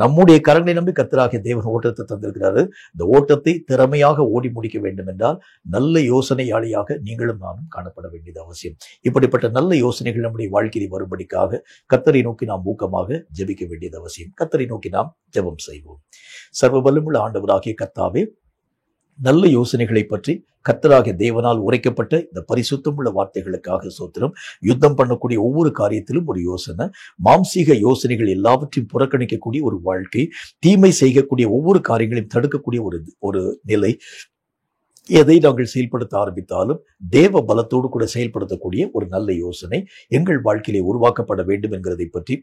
S1: நம்முடைய கரங்களை நம்பி கர்த்தராகிய தேவன் ஓட்டத்தை தந்திருக்கிறார். இந்த ஓட்டத்தை திறமையாக ஓடி முடிக்க வேண்டும் என்றால் நல்ல யோசனையாளியாக நீங்களும் நானும் காணப்பட வேண்டியது அவசியம். இப்படிப்பட்ட நல்ல யோசனைகள் நம்முடைய வாழ்க்கையில் வரும்படிக்காக கர்த்தரை நோக்கி நாம் ஊக்கமாக ஜெபிக்க வேண்டியது அவசியம். கர்த்தரை நோக்கி நாம் ஜெபம் செய்வோம். சர்வ வல்லமையுள்ள ஆண்டவராகிய கர்த்தாவே, நல்ல யோசனைகளை பற்றி கர்த்தராகிய தேவனால் உரைக்கப்பட்ட இந்த பரிசுத்தமுள்ள வார்த்தைகளுக்காக சோத்திரம். யுத்தம் பண்ணக்கூடிய ஒவ்வொரு காரியத்திலும் ஒரு யோசனை, மாம்சீக யோசனைகள் எல்லாவற்றையும் புறக்கணிக்கக்கூடிய ஒரு வாழ்க்கை, தீமை செய்யக்கூடிய ஒவ்வொரு காரியங்களையும் தடுக்கக்கூடிய ஒரு நிலை, எதை நாங்கள் செயல்படுத்த ஆரம்பித்தாலும் தேவ பலத்தோடு கூட செயல்படுத்தக்கூடிய ஒரு நல்ல யோசனை எங்கள் வாழ்க்கையிலே உருவாக்கப்பட வேண்டும் என்கிறதை பற்றி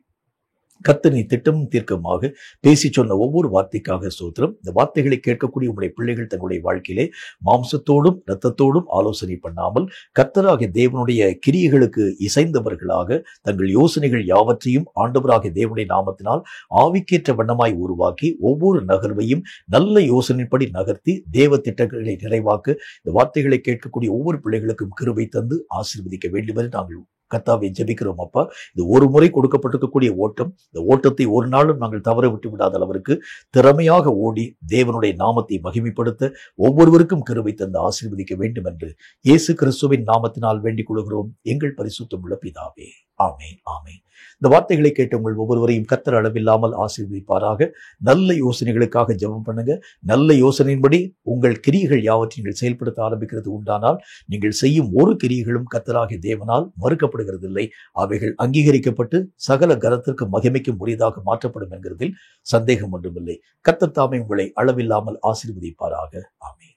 S1: கர்த்தனை திட்டமும் தீர்க்கமாக பேசி சொன்ன ஒவ்வொரு வார்த்தைக்காக சோத்திரம். இந்த வார்த்தைகளை கேட்கக்கூடிய உங்களுடைய பிள்ளைகள் தங்களுடைய வாழ்க்கையிலே மாம்சத்தோடும் இரத்தத்தோடும் ஆலோசனை பண்ணாமல் கர்த்தராகிய தேவனுடைய கிரியைகளுக்கு இசைந்தவர்களாக தங்கள் யோசனைகள் யாவற்றையும் ஆண்டவராகிய தேவனுடைய நாமத்தினால் ஆவிக்கேற்ற வண்ணமாய் உருவாக்கி ஒவ்வொரு நகர்வையும் நல்ல யோசனைப்படி நகர்த்தி தேவ திட்டங்களை நிறைவாக்க இந்த வார்த்தைகளை கேட்கக்கூடிய ஒவ்வொரு பிள்ளைகளுக்கும் கிருபை தந்து ஆசீர்வதிக்க வேண்டும் என்று நாங்கள் கர்த்தாவை ஜெபிக்கிறோம். அப்பா, இது ஒரு முறை கொடுக்கப்பட்டிருக்கக்கூடிய ஓட்டம். இந்த ஓட்டத்தை ஒரு நாளும் நாங்கள் தவற விட்டு விடாத அளவிற்கு திறமையாக ஓடி தேவனுடைய நாமத்தை மகிமைப்படுத்த ஒவ்வொருவருக்கும் கிருபை தந்து ஆசீர்வதிக்க வேண்டும் என்று இயேசு கிறிஸ்துவின் நாமத்தினால் வேண்டிக் கொள்கிறோம் எங்கள் பரிசுத்தமுள்ள பிதாவே. ஆமென், ஆமென். இந்த வார்த்தைகளை கேட்ட உங்கள் ஒவ்வொருவரையும் கர்த்தர் அளவில்லாமல் ஆசீர்வதிப்பாராக. நல்ல யோசனைகளுக்காக ஜெபம் பண்ணுங்க. நல்ல யோசனையின்படி உங்கள் கிரியைகள் யாவற்றையும் நீங்கள் செயல்படுத்த ஆரம்பிக்கிறது உண்டானால் நீங்கள் செய்யும் ஒரு கிரியைகளும் கர்த்தராகிய தேவனால் மறுக்கப்படுகிறதில்லை. அவைகள் அங்கீகரிக்கப்பட்டு சகல கனத்திற்கு மகிமைக்கும் உரியதாக மாற்றப்படும் என்கிறதில் சந்தேகம் ஒன்றுமில்லை. கர்த்தர் தாமே உங்களை அளவில்லாமல் ஆசீர்வதிப்பாராக. ஆமென்.